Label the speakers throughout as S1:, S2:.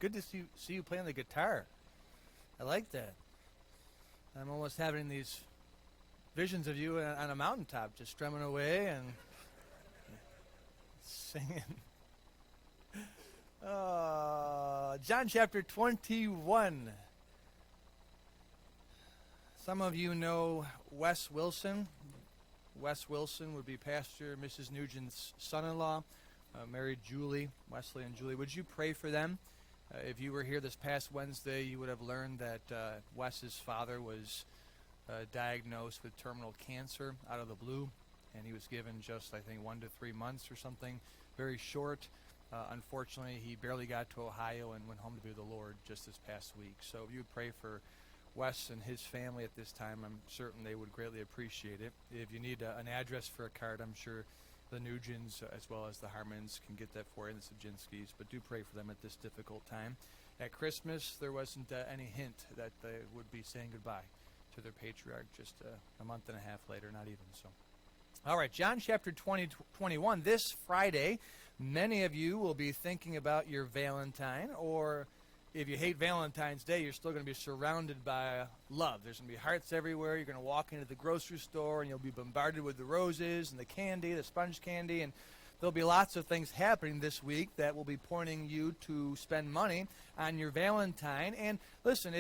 S1: good to see you playing the guitar. I like that. I'm almost having these visions of you on a mountaintop, just strumming away and singing. John chapter 21. Some of you know Wes Wilson. Wes Wilson would be Pastor Mrs. Nugent's son-in-law, married Julie, Wesley and Julie. Would you pray for them? If you were here this past Wednesday, you would have learned that Wes's father was diagnosed with terminal cancer out of the blue, and he was given just, I think, 1 to 3 months or something, very short. Unfortunately, he barely got to Ohio and went home to be with the Lord just this past week. So if you would pray for Wes and his family at this time, I'm certain they would greatly appreciate it. If you need an address for a card, I'm sure the Nugents as well as the Harmons can get that for you, and the Sajinskis, but do pray for them at this difficult time. At Christmas, there wasn't any hint that they would be saying goodbye to their patriarch just a month and a half later, not even so. All right, John chapter 21. This Friday, many of you will be thinking about your Valentine, or if you hate Valentine's Day, you're still going to be surrounded by love. There's going to be hearts everywhere. You're going to walk into the grocery store, and you'll be bombarded with the roses and the candy, the sponge candy, and there'll be lots of things happening this week that will be pointing you to spend money on your Valentine. And listen,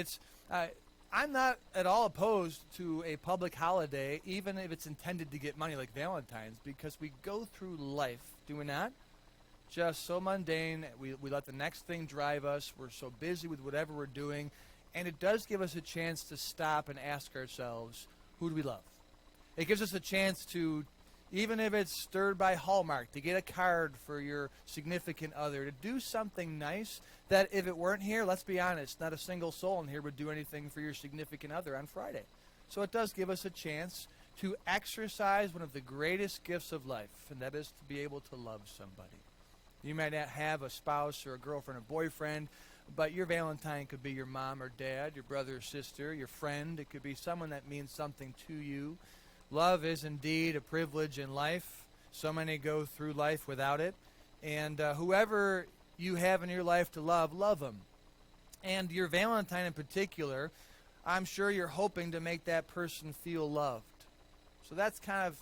S1: I'm not at all opposed to a public holiday, even if it's intended to get money like Valentine's, because we go through life, do we not? Just so mundane. We let the next thing drive us. We're so busy with whatever we're doing. And it does give us a chance to stop and ask ourselves, who do we love? It gives us a chance to, even if it's stirred by Hallmark, to get a card for your significant other, to do something nice that if it weren't here, let's be honest, not a single soul in here would do anything for your significant other on Friday. So it does give us a chance to exercise one of the greatest gifts of life, and that is to be able to love somebody. You might not have a spouse or a girlfriend or boyfriend, but your Valentine could be your mom or dad, your brother or sister, your friend. It could be someone that means something to you. Love is indeed a privilege in life. So many go through life without it. And whoever you have in your life to love, love them. And your Valentine in particular, I'm sure you're hoping to make that person feel loved. So that's kind of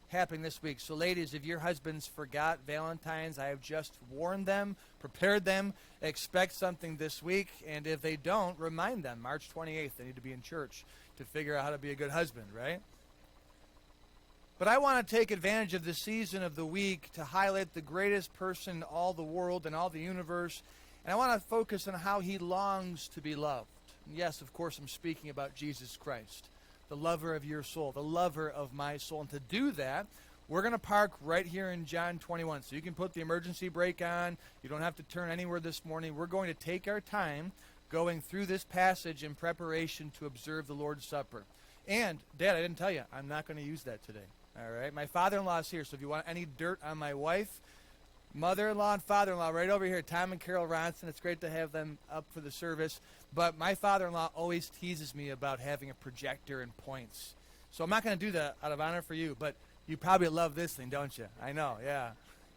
S1: happening this week. So ladies, if your husbands forgot Valentine's, I have just warned them, prepared them, expect something this week, and if they don't, remind them, March 28th, they need to be in church to figure out how to be a good husband, right? But I want to take advantage of the season of the week to highlight the greatest person in all the world and all the universe, and I want to focus on how he longs to be loved. And yes, of course, I'm speaking about Jesus Christ, the lover of your soul, the lover of my soul. And to do that, we're going to park right here in John 21. So you can put the emergency brake on. You don't have to turn anywhere this morning. We're going to take our time going through this passage in preparation to observe the Lord's Supper. And, Dad, I didn't tell you, I'm not going to use that today. All right? My father-in-law is here, so if you want any dirt on my wife, mother-in-law and father-in-law right over here, Tom and Carol Ronson. It's great to have them up for the service. But my father-in-law always teases me about having a projector and points. So I'm not going to do that out of honor for you, but you probably love this thing, don't you? I know, yeah.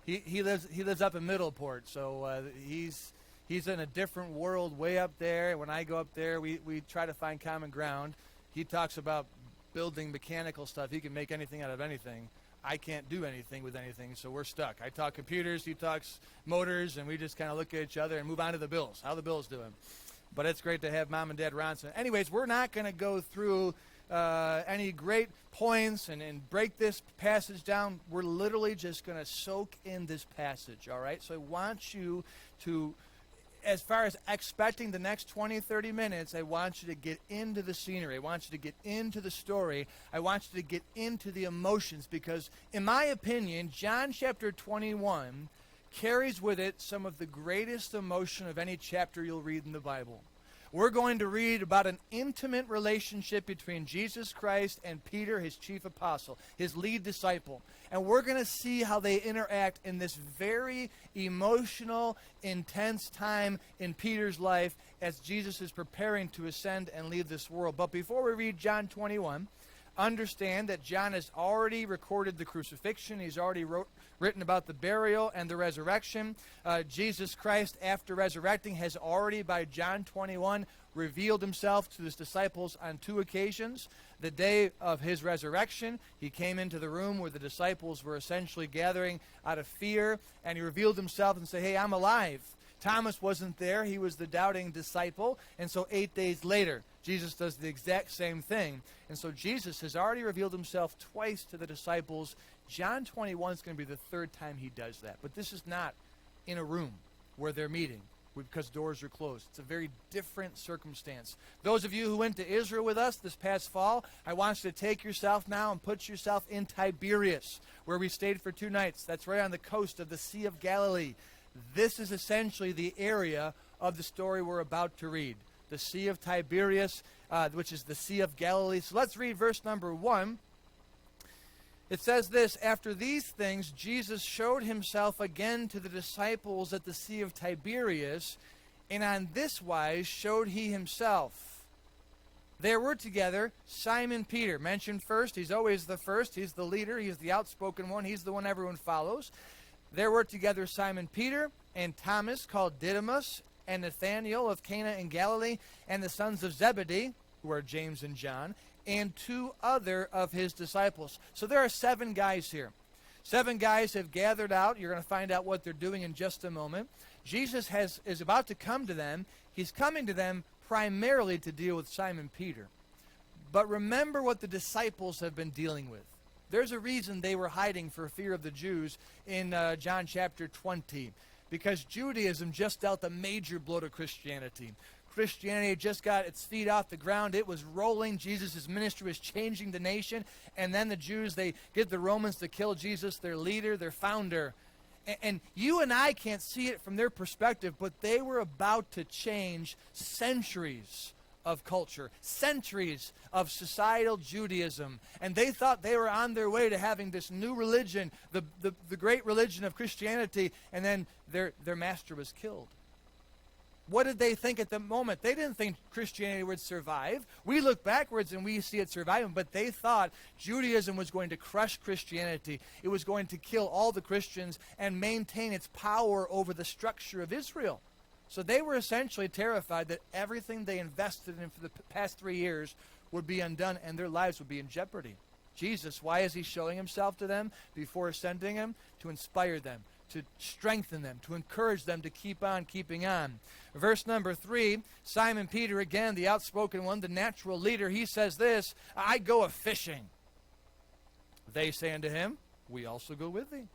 S1: He lives up in Middleport, so he's in a different world way up there. When I go up there, we try to find common ground. He talks about building mechanical stuff. He can make anything out of anything. I can't do anything with anything, so we're stuck. I talk computers, he talks motors, and we just kind of look at each other and move on to the bills. How the bills doing? But it's great to have Mom and Dad Ronson. Anyways, we're not going to go through any great points and break this passage down. We're literally just going to soak in this passage, all right? So I want you to, as far as expecting the next 20, 30 minutes, I want you to get into the scenery. I want you to get into the story. I want you to get into the emotions because, in my opinion, John chapter 21 carries with it some of the greatest emotion of any chapter you'll read in the Bible. We're going to read about an intimate relationship between Jesus Christ and Peter, his chief apostle, his lead disciple. And we're going to see how they interact in this very emotional, intense time in Peter's life as Jesus is preparing to ascend and leave this world. But before we read John 21, understand that John has already recorded the crucifixion. He's already written about the burial and the resurrection. Jesus Christ, after resurrecting, has already, by John 21, revealed himself to his disciples on 2 occasions. The day of his resurrection, he came into the room where the disciples were essentially gathering out of fear, and he revealed himself and said, hey, I'm alive. Thomas wasn't there. He was the doubting disciple. And so 8 days later, Jesus does the exact same thing. And so Jesus has already revealed himself twice to the disciples. John 21 is going to be the 3rd time he does that. But this is not in a room where they're meeting because doors are closed. It's a very different circumstance. Those of you who went to Israel with us this past fall, I want you to take yourself now and put yourself in Tiberias, where we stayed for 2 nights. That's right on the coast of the Sea of Galilee. This is essentially the area of the story we're about to read. The Sea of Tiberias, which is the Sea of Galilee. So let's read verse number 1. It says this, after these things, Jesus showed himself again to the disciples at the Sea of Tiberias, and on this wise showed he himself. There were together Simon Peter, mentioned first. He's always the first. He's the leader. He's the outspoken one. He's the one everyone follows. There were together Simon Peter and Thomas, called Didymus, and Nathanael of Cana in Galilee, and the sons of Zebedee, who are James and John, and 2 other of his disciples. So there are 7 guys here. 7 guys have gathered out. You're going to find out what they're doing in just a moment. Jesus is about to come to them. He's coming to them primarily to deal with Simon Peter. But remember what the disciples have been dealing with. There's a reason they were hiding for fear of the Jews in John chapter 20. Because Judaism just dealt a major blow to Christianity. Christianity had just got its feet off the ground. It was rolling. Jesus' ministry was changing the nation. And then the Jews, they get the Romans to kill Jesus, their leader, their founder. And you and I can't see it from their perspective, but they were about to change centuries of culture, centuries of societal Judaism. And they thought they were on their way to having this new religion, the great religion of Christianity, and then their master was killed. What did they think at the moment? They didn't think Christianity would survive. We look backwards and we see it surviving, but they thought Judaism was going to crush Christianity. It was going to kill all the Christians and maintain its power over the structure of Israel. So they were essentially terrified that everything they invested in for the past 3 years would be undone and their lives would be in jeopardy. Jesus, why is he showing himself to them before sending him? To inspire them, to strengthen them, to encourage them to keep on keeping on. Verse number 3, Simon Peter, again, the outspoken one, the natural leader, he says this, I go a-fishing. They say unto him, we also go with thee.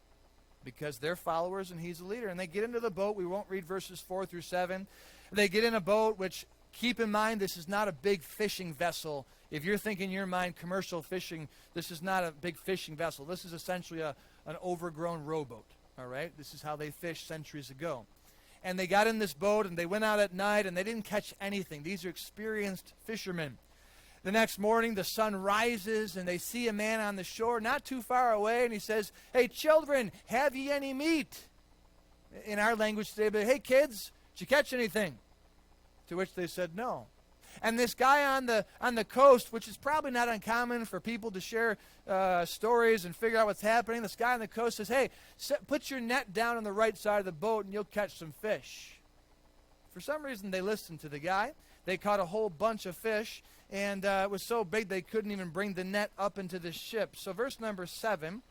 S1: Because they're followers and he's a leader. And they get into the boat. We won't read verses 4 through 7. They get in a boat, which, keep in mind, this is not a big fishing vessel. If you're thinking in your mind commercial fishing, this is not a big fishing vessel. This is essentially an overgrown rowboat. All right? This is how they fished centuries ago. And they got in this boat and they went out at night and they didn't catch anything. These are experienced fishermen. The next morning, the sun rises, and they see a man on the shore not too far away, and he says, hey, children, have ye any meat? In our language today, but hey, kids, did you catch anything? To which they said, no. And this guy on the coast, which is probably not uncommon for people to share stories and figure out what's happening, this guy on the coast says, hey, put your net down on the right side of the boat, and you'll catch some fish. For some reason, they listened to the guy. They caught a whole bunch of fish, and it was so big they couldn't even bring the net up into the ship. So verse number 7,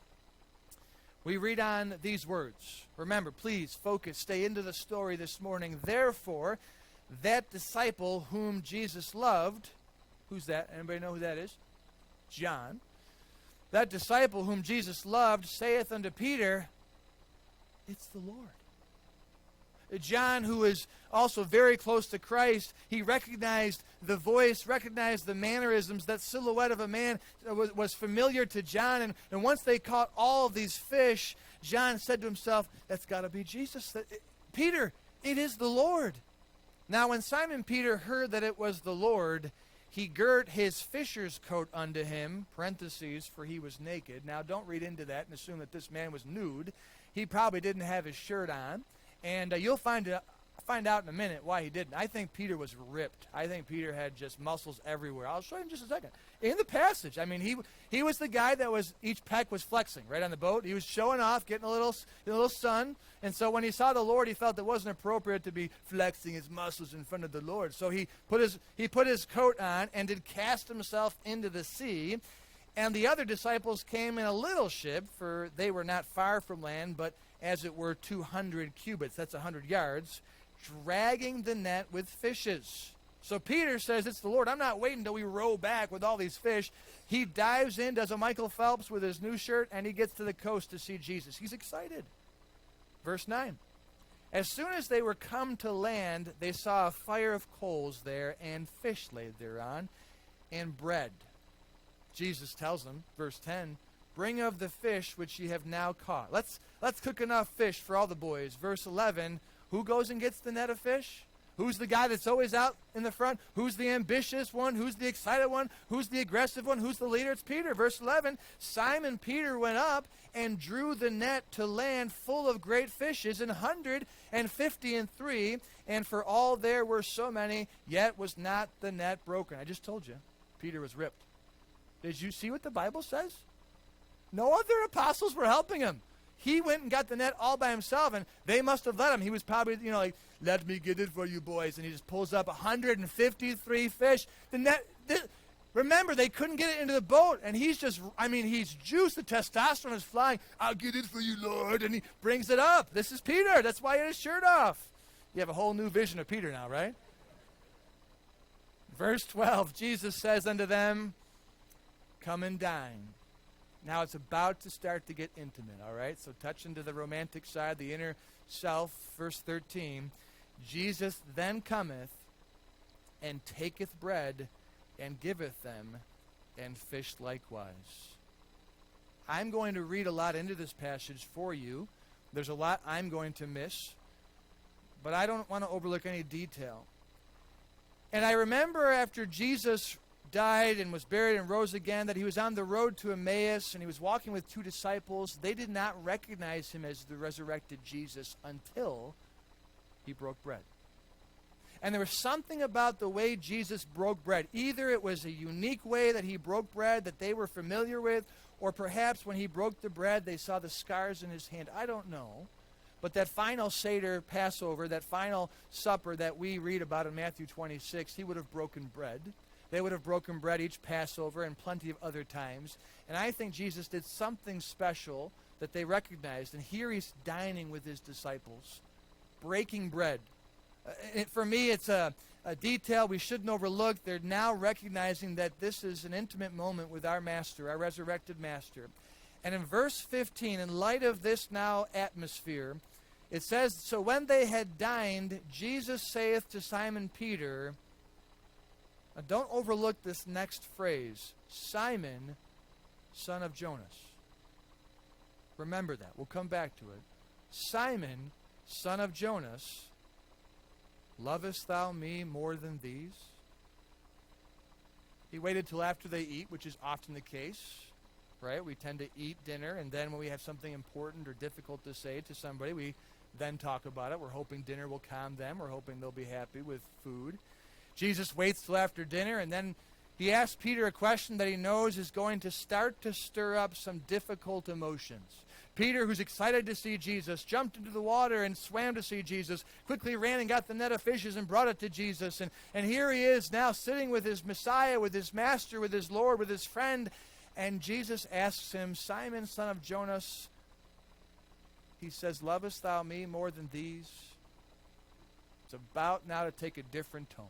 S1: we read on these words. Remember, please focus, stay into the story this morning. Therefore, that disciple whom Jesus loved, who's that? Anybody know who that is? John. That disciple whom Jesus loved saith unto Peter, it's the Lord. John, who is also very close to Christ, he recognized the voice, recognized the mannerisms. That silhouette of a man was familiar to John. And once they caught all of these fish, John said to himself, that's got to be Jesus. Peter, it is the Lord. Now when Simon Peter heard that it was the Lord, he girt his fisher's coat unto him, parentheses, for he was naked. Now don't read into that and assume that this man was nude. He probably didn't have his shirt on. And you'll find find out in a minute why he didn't. I think Peter was ripped. I think Peter had just muscles everywhere. I'll show you in just a second. In the passage, I mean, he was the guy that was, each pec was flexing, right, on the boat. He was showing off, getting a little sun. And so when he saw the Lord, he felt it wasn't appropriate to be flexing his muscles in front of the Lord. So he put his coat on and did cast himself into the sea. And the other disciples came in a little ship, for they were not far from land, but as it were 200 cubits, that's 100 yards, dragging the net with fishes. So Peter says, it's the Lord. I'm not waiting until we row back with all these fish. He dives in, does a Michael Phelps with his new shirt, and he gets to the coast to see Jesus. He's excited. Verse 9. As soon as they were come to land, they saw a fire of coals there, and fish laid thereon, and bread. Jesus tells them, verse 10, bring of the fish which ye have now caught. Let's cook enough fish for all the boys. Verse 11, who goes and gets the net of fish? Who's the guy that's always out in the front? Who's the ambitious one? Who's the excited one? Who's the aggressive one? Who's the leader? It's Peter. Verse 11, Simon Peter went up and drew the net to land full of great fishes, 153, and for all there were so many, yet was not the net broken. I just told you, Peter was ripped. Did you see what the Bible says? No other apostles were helping him. He went and got the net all by himself, and they must have let him. He was probably, like, let me get it for you boys. And he just pulls up 153 fish. The net, remember, they couldn't get it into the boat, and he's juiced. The testosterone is flying. I'll get it for you, Lord. And he brings it up. This is Peter. That's why he had his shirt off. You have a whole new vision of Peter now, right? Verse 12, Jesus says unto them, come and dine. Now it's about to start to get intimate, all right? So touch into the romantic side, the inner self. Verse 13, Jesus then cometh and taketh bread and giveth them, and fish likewise. I'm going to read a lot into this passage for you. There's a lot I'm going to miss, but I don't want to overlook any detail. And I remember after Jesus died and was buried and rose again, that he was on the road to Emmaus and he was walking with two disciples. They did not recognize him as the resurrected Jesus until he broke bread. And there was something about the way Jesus broke bread. Either it was a unique way that he broke bread that they were familiar with, or perhaps when he broke the bread, they saw the scars in his hand. I don't know. But that final Seder, Passover, that final supper that we read about in Matthew 26, he would have broken bread. They would have broken bread each Passover and plenty of other times. And I think Jesus did something special that they recognized. And here he's dining with his disciples, breaking bread. For me, it's a detail we shouldn't overlook. They're now recognizing that this is an intimate moment with our Master, our resurrected Master. And in verse 15, in light of this now atmosphere, it says, so when they had dined, Jesus saith to Simon Peter, now don't overlook this next phrase, Simon, son of Jonas. Remember that. We'll come back to it. Simon, son of Jonas, lovest thou me more than these? He waited till after they eat, which is often the case, right? We tend to eat dinner, and then when we have something important or difficult to say to somebody, we then talk about it. We're hoping dinner will calm them. We're hoping they'll be happy with food. Jesus waits till after dinner, and then he asks Peter a question that he knows is going to start to stir up some difficult emotions. Peter, who's excited to see Jesus, jumped into the water and swam to see Jesus, quickly ran and got the net of fishes and brought it to Jesus. And here he is now sitting with his Messiah, with his Master, with his Lord, with his friend. And Jesus asks him, Simon, son of Jonas, he says, lovest thou me more than these? It's about now to take a different tone.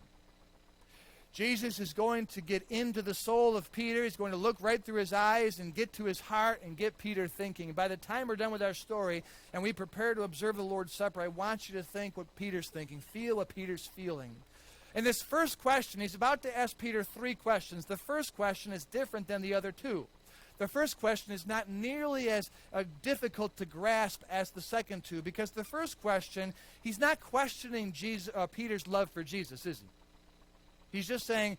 S1: Jesus is going to get into the soul of Peter. He's going to look right through his eyes and get to his heart and get Peter thinking. And by the time we're done with our story and we prepare to observe the Lord's Supper, I want you to think what Peter's thinking. Feel what Peter's feeling. And this first question, he's about to ask Peter three questions. The first question is different than the other two. The first question is not nearly as difficult to grasp as the second two, because the first question, he's not questioning Peter's love for Jesus, is he? He's just saying,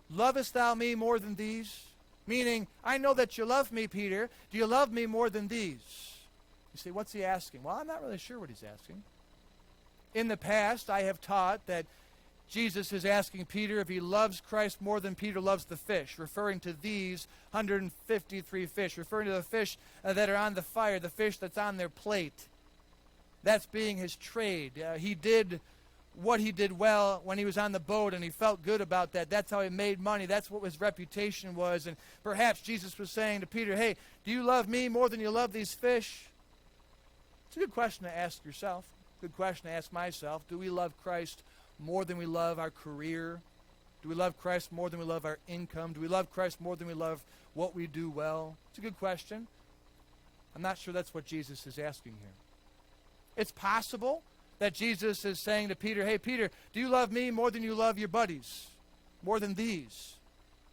S1: lovest thou me more than these? Meaning, I know that you love me, Peter. Do you love me more than these? You say, what's he asking? Well, I'm not really sure what he's asking. In the past, I have taught that Jesus is asking Peter if he loves Christ more than Peter loves the fish, referring to these 153 fish, referring to the fish that are on the fire, the fish that's on their plate. That's being his trade. He did what he did well when he was on the boat, and he felt good about that. That's how he made money. That's what his reputation was. And perhaps Jesus was saying to Peter, hey, do you love me more than you love these fish? It's a good question to ask yourself. Good question to ask myself. Do we love Christ more than we love our career? Do we love Christ more than we love our income? Do we love Christ more than we love what we do well? It's a good question. I'm not sure that's what Jesus is asking here. It's possible that Jesus is saying to Peter, hey, Peter, do you love me more than you love your buddies? More than these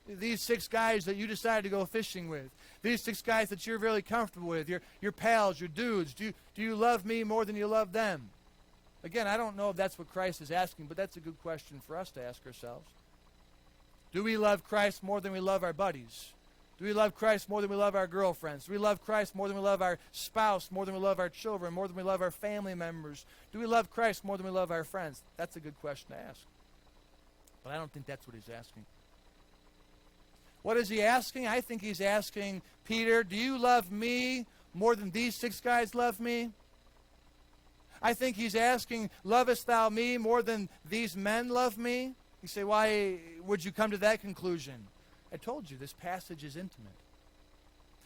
S1: 6 guys that you decided to go fishing with? These 6 guys that you're really comfortable with, your pals, your dudes. Do you love me more than you love them? Again, I don't know if that's what Christ is asking, but that's a good question for us to ask ourselves. Do we love Christ more than we love our buddies? Do we love Christ more than we love our girlfriends? Do we love Christ more than we love our spouse, more than we love our children, more than we love our family members? Do we love Christ more than we love our friends? That's a good question to ask. But I don't think that's what he's asking. What is he asking? I think he's asking, Peter, do you love me more than these 6 guys love me? I think he's asking, lovest thou me more than these men love me? You say, why would you come to that conclusion? I told you this passage is intimate.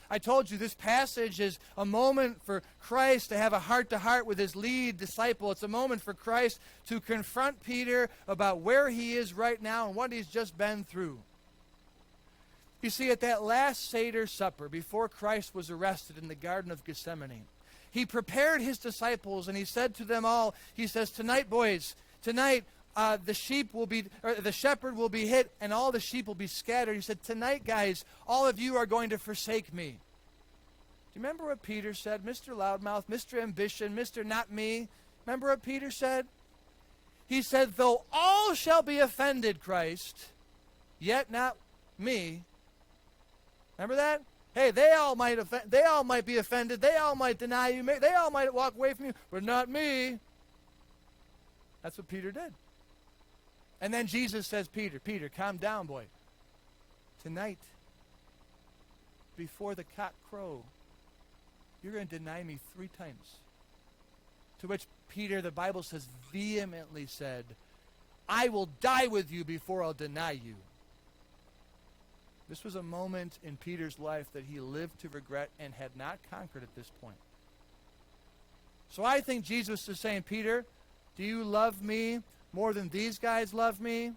S1: I told you this passage is a moment for Christ to have a heart-to-heart with his lead disciple. It's a moment for Christ to confront Peter about where he is right now and what he's just been through. You see, at that last Seder supper, before Christ was arrested in the Garden of Gethsemane, he prepared his disciples and he said to them all, he says, tonight, boys, tonight, the shepherd will be hit and all the sheep will be scattered. He said, tonight, guys, all of you are going to forsake me. Do you remember what Peter said? Mr. Loudmouth, Mr. Ambition, Mr. Not Me. Remember what Peter said? He said, though all shall be offended, Christ, yet not me. Remember that? Hey, they all might be offended. They all might deny you. They all might walk away from you, but not me. That's what Peter did. And then Jesus says, Peter, calm down, boy. Tonight, before the cock crow, you're going to deny me 3 times. To which Peter, the Bible says, vehemently said, I will die with you before I'll deny you. This was a moment in Peter's life that he lived to regret and had not conquered at this point. So I think Jesus is saying, Peter, do you love me more than these guys love me?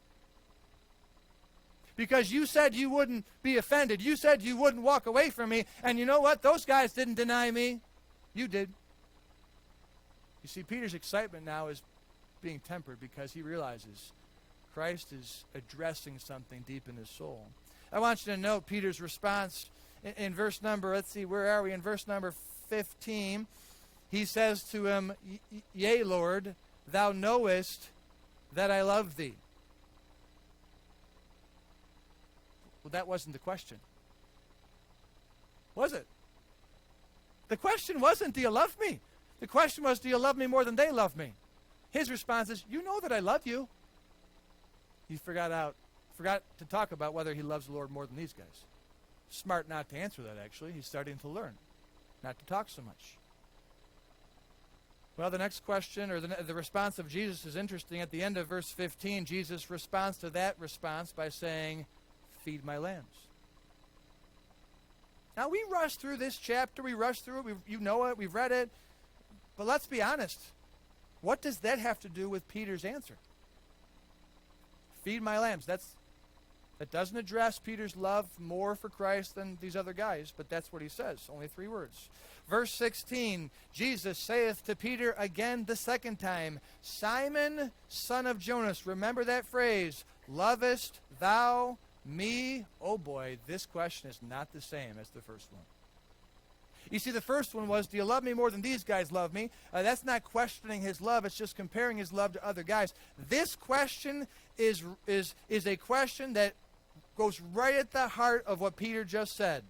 S1: Because you said you wouldn't be offended. You said you wouldn't walk away from me. And you know what? Those guys didn't deny me. You did. You see, Peter's excitement now is being tempered because he realizes Christ is addressing something deep in his soul. I want you to note Peter's response in verse number, let's see, where are we? In verse number 15, he says to him, Yea, Lord, thou knowest that I love thee. Well, that wasn't the question. Was it? The question wasn't, do you love me? The question was, do you love me more than they love me? His response is, you know that I love you. He forgot to talk about whether he loves the Lord more than these guys. Smart not to answer that, actually. He's starting to learn not to talk so much. Well, the next question, or the response of Jesus is interesting. At the end of verse 15, Jesus responds to that response by saying, feed my lambs. Now, we rush through this chapter. We rush through it. You know it. We've read it. But let's be honest. What does that have to do with Peter's answer? Feed my lambs. That doesn't address Peter's love more for Christ than these other guys, but that's what he says. Only 3 words. Verse 16, Jesus saith to Peter again the second time, Simon, son of Jonas. Remember that phrase, lovest thou me? Oh boy, this question is not the same as the first one. You see, the first one was, do you love me more than these guys love me? That's not questioning his love. It's just comparing his love to other guys. This question is a question that goes right at the heart of what Peter just said.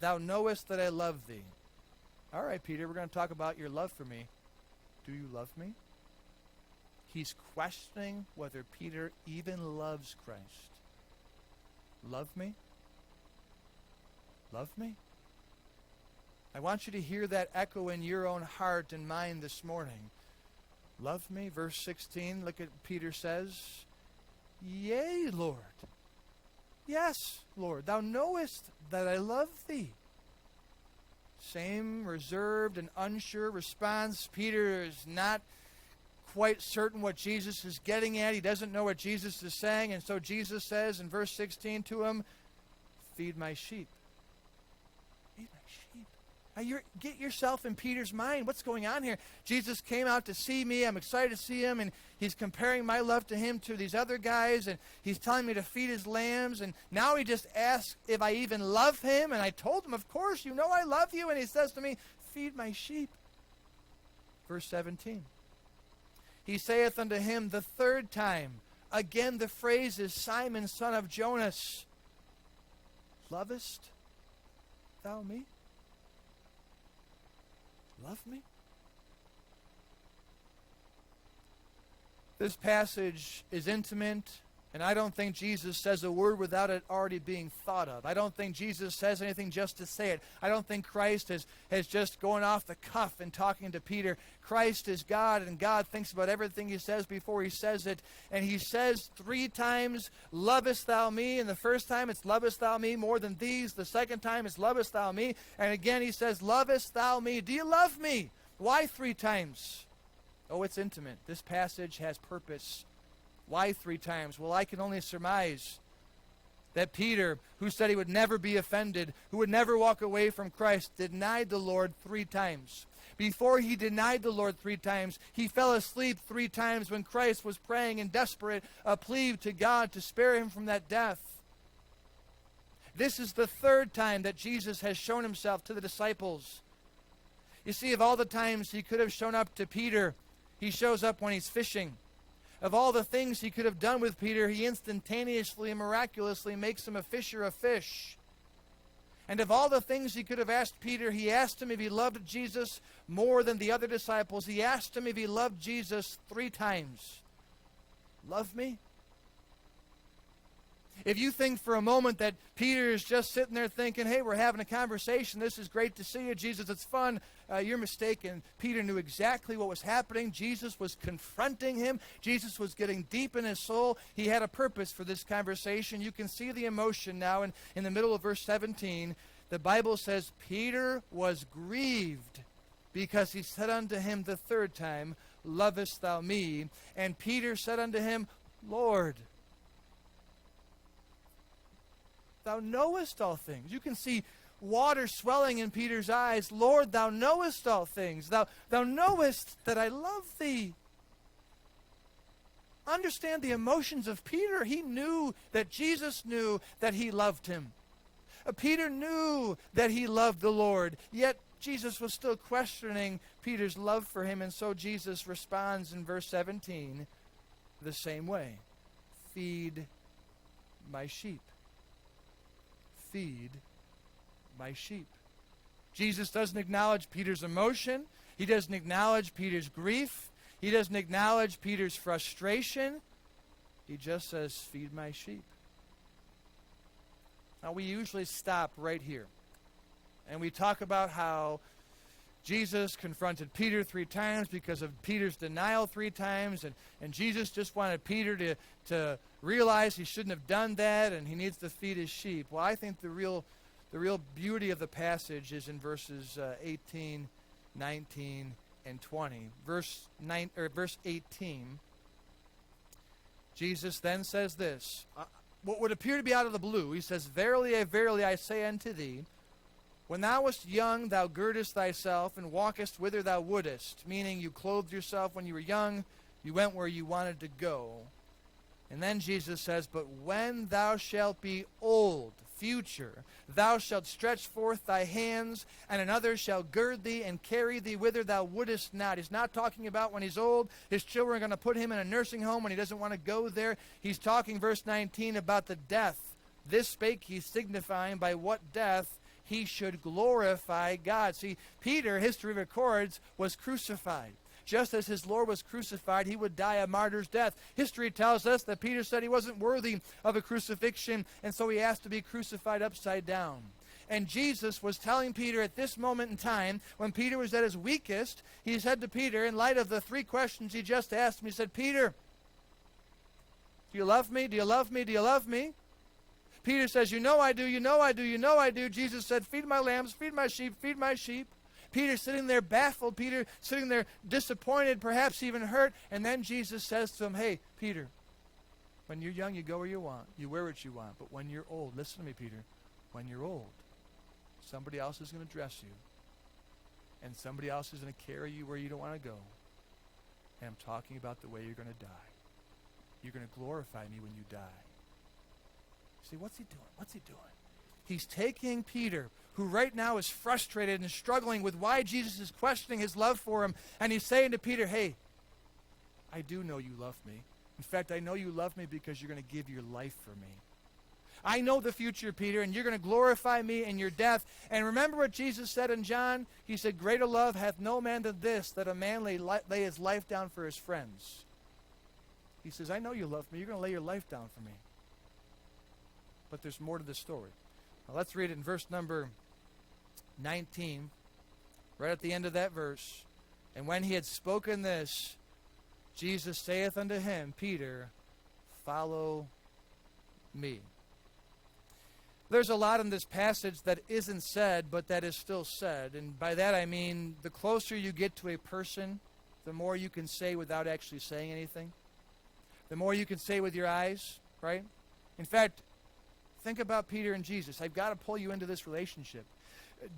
S1: Thou knowest that I love thee. All right, Peter, we're going to talk about your love for me. Do you love me? He's questioning whether Peter even loves Christ. Love me? Love me? I want you to hear that echo in your own heart and mind this morning. Love me? Verse 16, look at Peter says, Yea, Lord. Yes, Lord, thou knowest that I love thee. Same reserved and unsure response. Peter is not quite certain what Jesus is getting at. He doesn't know what Jesus is saying. And so Jesus says in verse 16 to him, feed my sheep. Feed my sheep. Now get yourself in Peter's mind. What's going on here? Jesus came out to see me. I'm excited to see him. And he's comparing my love to him to these other guys. And he's telling me to feed his lambs. And now he just asks if I even love him. And I told him, of course, you know I love you. And he says to me, feed my sheep. Verse 17. He saith unto him the third time. Again, the phrase is, Simon, son of Jonas, lovest thou me? Love me? This passage is intimate, and I don't think Jesus says a word without it already being thought of. I don't think Jesus says anything just to say it. I don't think Christ has just gone off the cuff and talking to Peter. Christ is God, and God thinks about everything he says before he says it. And he says 3 times, lovest thou me? And the first time it's lovest thou me more than these. The second time it's lovest thou me? And again he says, lovest thou me? Do you love me? Why 3 times? Oh, it's intimate. This passage has purpose. Why 3 times? Well, I can only surmise that Peter, who said he would never be offended, who would never walk away from Christ, denied the Lord 3 times. Before he denied the Lord 3 times, he fell asleep 3 times when Christ was praying in desperate plea to God to spare him from that death. This is the 3rd time that Jesus has shown himself to the disciples. You see, of all the times he could have shown up to Peter, he shows up when he's fishing. Of all the things he could have done with Peter, he instantaneously and miraculously makes him a fisher of fish. And of all the things he could have asked Peter, he asked him if he loved Jesus more than the other disciples. He asked him if he loved Jesus 3 times. Love me? If you think for a moment that Peter is just sitting there thinking, hey, we're having a conversation, this is great to see you, Jesus, it's fun, you're mistaken. Peter knew exactly what was happening. Jesus was confronting him. Jesus was getting deep in his soul. He had a purpose for this conversation. You can see the emotion now in the middle of verse 17. The Bible says, Peter was grieved because he said unto him the 3rd time, lovest thou me? And Peter said unto him, Lord, thou knowest all things. You can see water swelling in Peter's eyes. Lord, thou knowest all things. Thou knowest that I love thee. Understand the emotions of Peter. He knew that Jesus knew that he loved him. Peter knew that he loved the Lord, yet Jesus was still questioning Peter's love for him, and so Jesus responds in verse 17 the same way. Feed my sheep. Feed my sheep. Jesus doesn't acknowledge Peter's emotion. He doesn't acknowledge Peter's grief. He doesn't acknowledge Peter's frustration. He just says, feed my sheep. Now, we usually stop right here. And we talk about how Jesus confronted Peter 3 times because of Peter's denial 3 times. And Jesus just wanted Peter to realize he shouldn't have done that and he needs to feed his sheep. Well, I think the real beauty of the passage is in verses 18, 19, and 20. Verse 18, Jesus then says this, what would appear to be out of the blue. He says, verily, I say unto thee, when thou wast young, thou girdest thyself and walkest whither thou wouldest, meaning you clothed yourself when you were young, you went where you wanted to go. And then Jesus says, but when thou shalt be old, future, thou shalt stretch forth thy hands, and another shall gird thee and carry thee whither thou wouldest not. He's not talking about when he's old, his children are going to put him in a nursing home when he doesn't want to go there. He's talking, verse 19, about the death. This spake he, signifying by what death he should glorify God. See, Peter, history records, was crucified. just as his Lord was crucified, he would die a martyr's death. History tells us that Peter said he wasn't worthy of a crucifixion, and so he asked to be crucified upside down. And Jesus was telling Peter at this moment in time, when Peter was at his weakest, he said to Peter, in light of the 3 questions he just asked him, he said, Peter, do you love me? Do you love me? Do you love me? Peter says, you know I do, you know I do, you know I do. Jesus said, feed my lambs, feed my sheep, feed my sheep. Peter sitting there baffled, Peter sitting there disappointed, perhaps even hurt. And then Jesus says to him, hey, Peter, when you're young, you go where you want. You wear what you want. But when you're old, listen to me, Peter, when you're old, somebody else is going to dress you. And somebody else is going to carry you where you don't want to go. And I'm talking about the way you're going to die. You're going to glorify me when you die. See, what's he doing? What's he doing? He's taking Peter, who right now is frustrated and struggling with why Jesus is questioning his love for him, and he's saying to Peter, hey, I do know you love me. In fact, I know you love me because you're going to give your life for me. I know the future, Peter, and you're going to glorify me in your death. And remember what Jesus said in John? He said, greater love hath no man than this, that a man lay his life down for his friends. He says, I know you love me. You're going to lay your life down for me. But there's more to the story. Now let's read it in verse number 19, right at the end of that verse. And when he had spoken this, Jesus saith unto him, Peter, follow me. There's a lot in this passage that isn't said, but that is still said. And by that I mean, the closer you get to a person, the more you can say without actually saying anything. The more you can say with your eyes, right? In fact, think about Peter and Jesus. I've got to pull you into this relationship.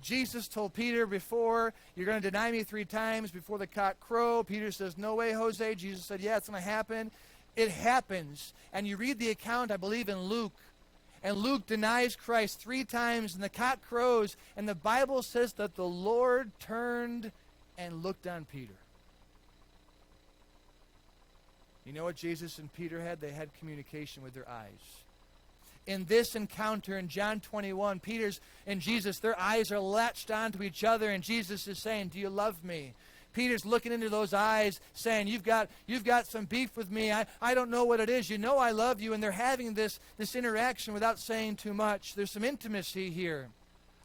S1: Jesus told Peter before, you're going to deny me 3 times before the cock crow. Peter says, no way, Jose. Jesus said, yeah, it's going to happen. It happens. And you read the account, I believe, in Luke. And Luke denies Christ 3 times, and the cock crows. And the Bible says that the Lord turned and looked on Peter. You know what Jesus and Peter had? They had communication with their eyes. In this encounter in John 21, Peter's and Jesus, their eyes are latched onto each other, and Jesus is saying, do you love me? Peter's looking into those eyes, saying, you've got some beef with me. I don't know what it is. You know I love you. And they're having this interaction without saying too much. There's some intimacy here.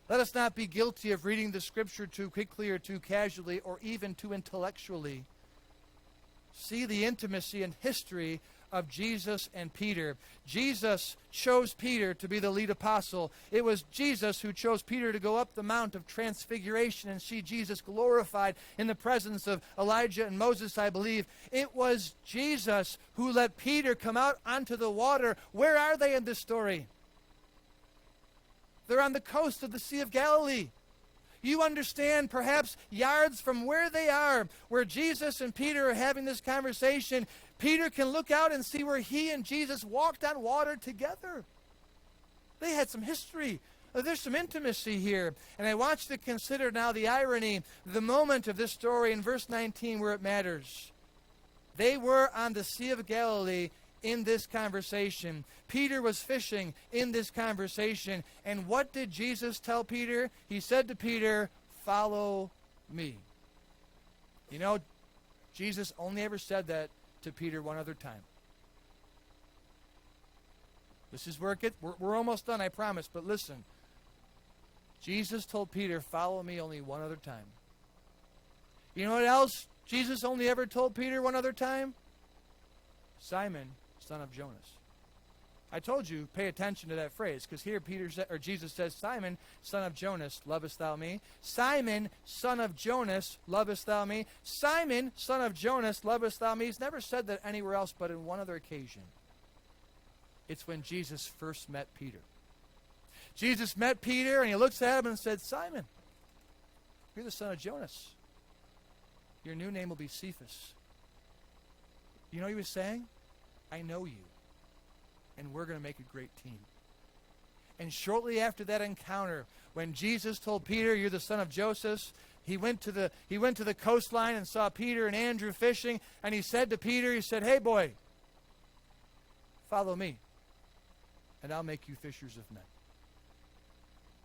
S1: Let us not be guilty of reading the Scripture too quickly or too casually or even too intellectually. See the intimacy and history of Jesus and Peter. Jesus chose Peter to be the lead apostle. It was Jesus who chose Peter to go up the Mount of Transfiguration and see Jesus glorified in the presence of Elijah and Moses, I believe. It was Jesus who let Peter come out onto the water. Where are they in this story? They're on the coast of the Sea of Galilee. You understand, perhaps yards from where they are, where Jesus and Peter are having this conversation, Peter can look out and see where he and Jesus walked on water together. They had some history. There's some intimacy here. And I want you to consider now the irony, the moment of this story in verse 19 where it matters. They were on the Sea of Galilee in this conversation. Peter was fishing in this conversation. And what did Jesus tell Peter? He said to Peter, follow me. You know, Jesus only ever said that to Peter one other time. This is where it gets, we're almost done, I promise, but listen. Jesus told Peter, follow me only one other time. You know what else Jesus only ever told Peter one other time? Simon, son of Jonas. I told you, pay attention to that phrase, because here Jesus says, Simon, son of Jonas, lovest thou me? Simon, son of Jonas, lovest thou me? Simon, son of Jonas, lovest thou me? He's never said that anywhere else but in one other occasion. It's when Jesus first met Peter. Jesus met Peter, and he looks at him and said, Simon, you're the son of Jonas. Your new name will be Cephas. You know what he was saying? I know you, and we're going to make a great team. And shortly after that encounter, when Jesus told Peter, you're the son of Joseph, he went to the coastline and saw Peter and Andrew fishing, and he said to Peter, he said, hey boy, follow me, and I'll make you fishers of men.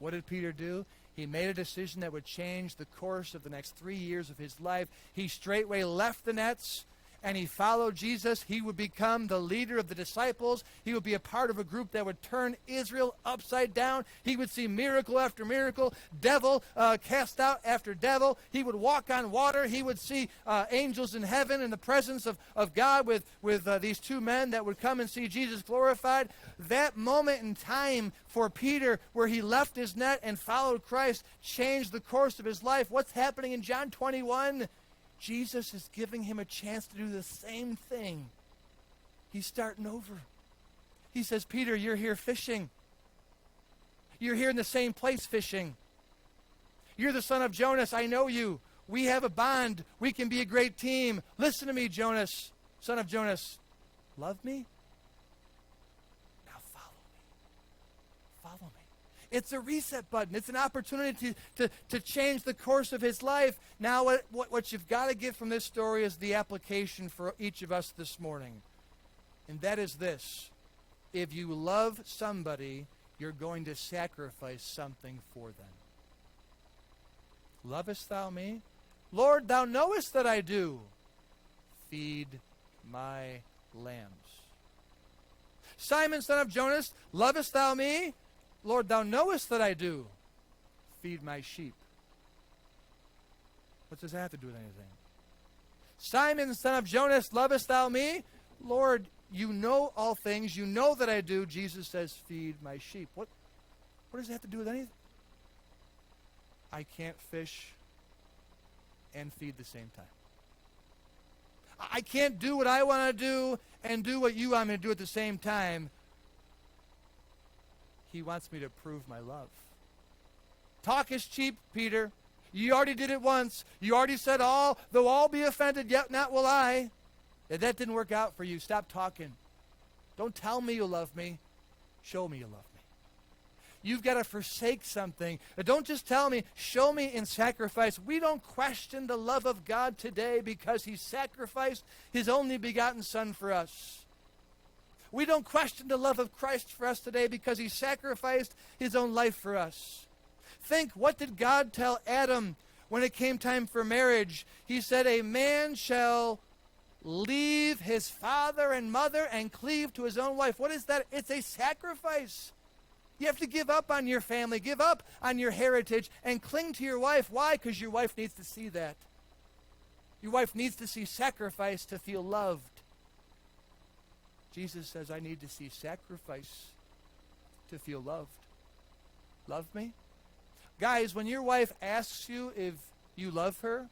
S1: What did Peter do? He made a decision that would change the course of the next 3 years of his life. He straightway left the nets and he followed Jesus. He would become the leader of the disciples. He would be a part of a group that would turn Israel upside down. He would see miracle after miracle, devil cast out after devil. He would walk on water. He would see angels in heaven in the presence of God with these two men that would come and see Jesus glorified. That moment in time for Peter where he left his net and followed Christ changed the course of his life. What's happening in John 21? Jesus is giving him a chance to do the same thing. He's starting over. He says, Peter, you're here fishing. You're here in the same place fishing. You're the son of Jonas. I know you. We have a bond. We can be a great team. Listen to me, Jonas, son of Jonas. Love me? Now follow me. Follow me. It's a reset button. It's an opportunity to change the course of his life. Now what you've got to get from this story is the application for each of us this morning. And that is this. If you love somebody, you're going to sacrifice something for them. Lovest thou me? Lord, thou knowest that I do. Feed my lambs. Simon, son of Jonas, lovest thou me? Lord, thou knowest that I do. Feed my sheep. What does that have to do with anything? Simon, son of Jonas, lovest thou me? Lord, you know all things. You know that I do. Jesus says, feed my sheep. What does it have to do with anything? I can't fish and feed the same time. I can't do what I want to do and do what you want me to do at the same time. He wants me to prove my love. Talk is cheap, Peter. You already did it once. You already said, though all be offended, yet not will I. And that didn't work out for you. Stop talking. Don't tell me you love me. Show me you love me. You've got to forsake something. Don't just tell me, show me in sacrifice. We don't question the love of God today because he sacrificed his only begotten Son for us. We don't question the love of Christ for us today because he sacrificed his own life for us. Think, what did God tell Adam when it came time for marriage? He said, a man shall leave his father and mother and cleave to his own wife. What is that? It's a sacrifice. You have to give up on your family, give up on your heritage, and cling to your wife. Why? Because your wife needs to see that. Your wife needs to see sacrifice to feel loved. Jesus says, I need to see sacrifice to feel loved. Love me? Guys, when your wife asks you if you love her,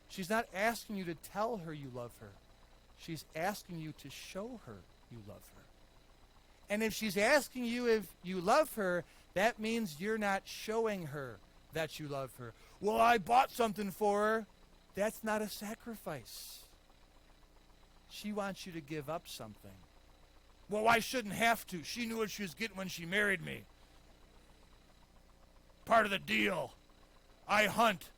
S1: she's not asking you to tell her you love her. She's asking you to show her you love her. And if she's asking you if you love her, that means you're not showing her that you love her. Well, I bought something for her. That's not a sacrifice. She wants you to give up something. Well, I shouldn't have to. She knew what she was getting when she married me. Part of the deal. I hunt.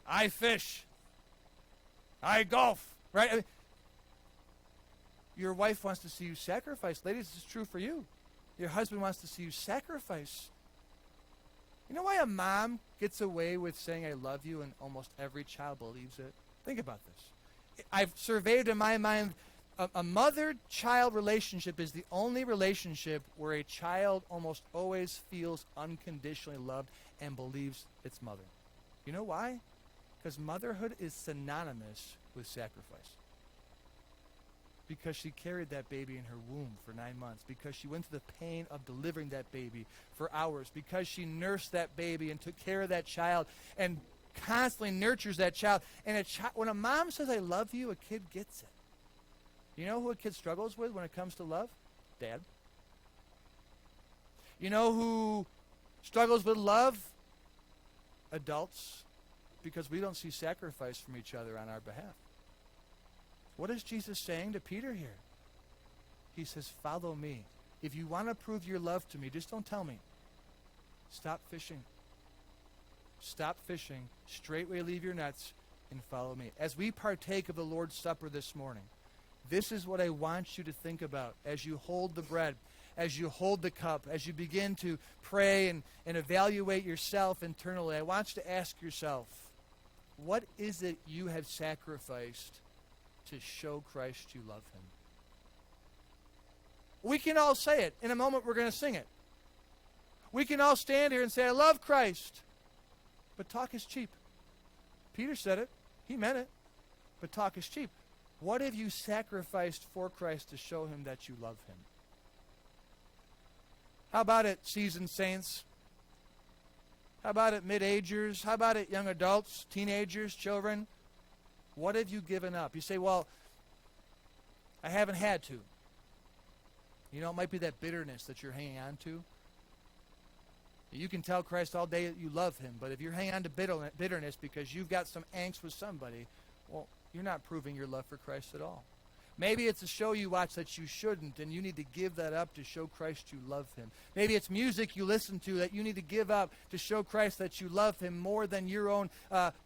S1: I fish. I golf. Right? I mean, your wife wants to see you sacrifice. Ladies, this is true for you. Your husband wants to see you sacrifice. You know why a mom gets away with saying I love you and almost every child believes it? Think about this. I've surveyed in my mind, a mother-child relationship is the only relationship where a child almost always feels unconditionally loved and believes its mother. You know why? Because motherhood is synonymous with sacrifice. Because she carried that baby in her womb for 9 months. Because she went through the pain of delivering that baby for hours. Because she nursed that baby and took care of that child and constantly nurtures that child. And when a mom says, I love you, a kid gets it. You know who a kid struggles with when it comes to love? Dad. You know who struggles with love? Adults. Because we don't see sacrifice from each other on our behalf. What is Jesus saying to Peter here? He says, follow me. If you want to prove your love to me, just don't tell me. Stop fishing. Stop fishing. Straightway leave your nets and follow me. As we partake of the Lord's Supper this morning, this is what I want you to think about as you hold the bread. as you hold the cup, as you begin to pray and evaluate yourself internally, I want you to ask yourself, what is it you have sacrificed to show Christ you love him? We can all say it. In a moment, we're going to sing it. We can all stand here and say, I love Christ. But talk is cheap. Peter said it. He meant it. But talk is cheap. What have you sacrificed for Christ to show him that you love him? How about it, seasoned saints? How about it, mid-agers? How about it, young adults, teenagers, children? What have you given up? You say, well, I haven't had to. You know, it might be that bitterness that you're hanging on to. You can tell Christ all day that you love him, but if you're hanging on to bitterness because you've got some angst with somebody, well, you're not proving your love for Christ at all. Maybe it's a show you watch that you shouldn't, and you need to give that up to show Christ you love him. Maybe it's music you listen to that you need to give up to show Christ that you love him more than your own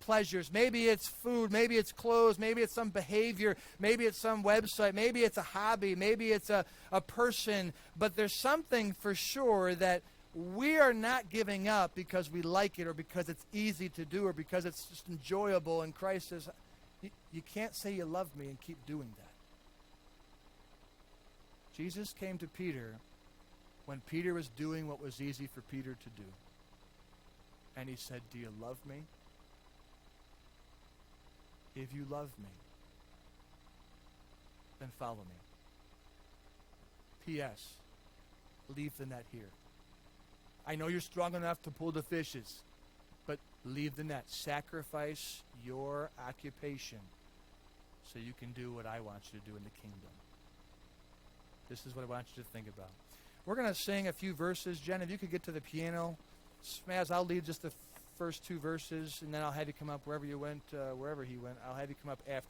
S1: pleasures. Maybe it's food. Maybe it's clothes. Maybe it's some behavior. Maybe it's some website. Maybe it's a hobby. Maybe it's a person. But there's something for sure that we are not giving up because we like it or because it's easy to do or because it's just enjoyable. And Christ says, you can't say you love me and keep doing that. Jesus came to Peter when Peter was doing what was easy for Peter to do. And he said, do you love me? If you love me, then follow me. P.S. Leave the net here. I know you're strong enough to pull the fishes, but leave the net. Sacrifice your occupation so you can do what I want you to do in the kingdom. This is what I want you to think about. We're going to sing a few verses. Jen, if you could get to the piano. Smaz, I'll lead just the first two verses, and then I'll have you come up wherever you went, wherever he went. I'll have you come up after.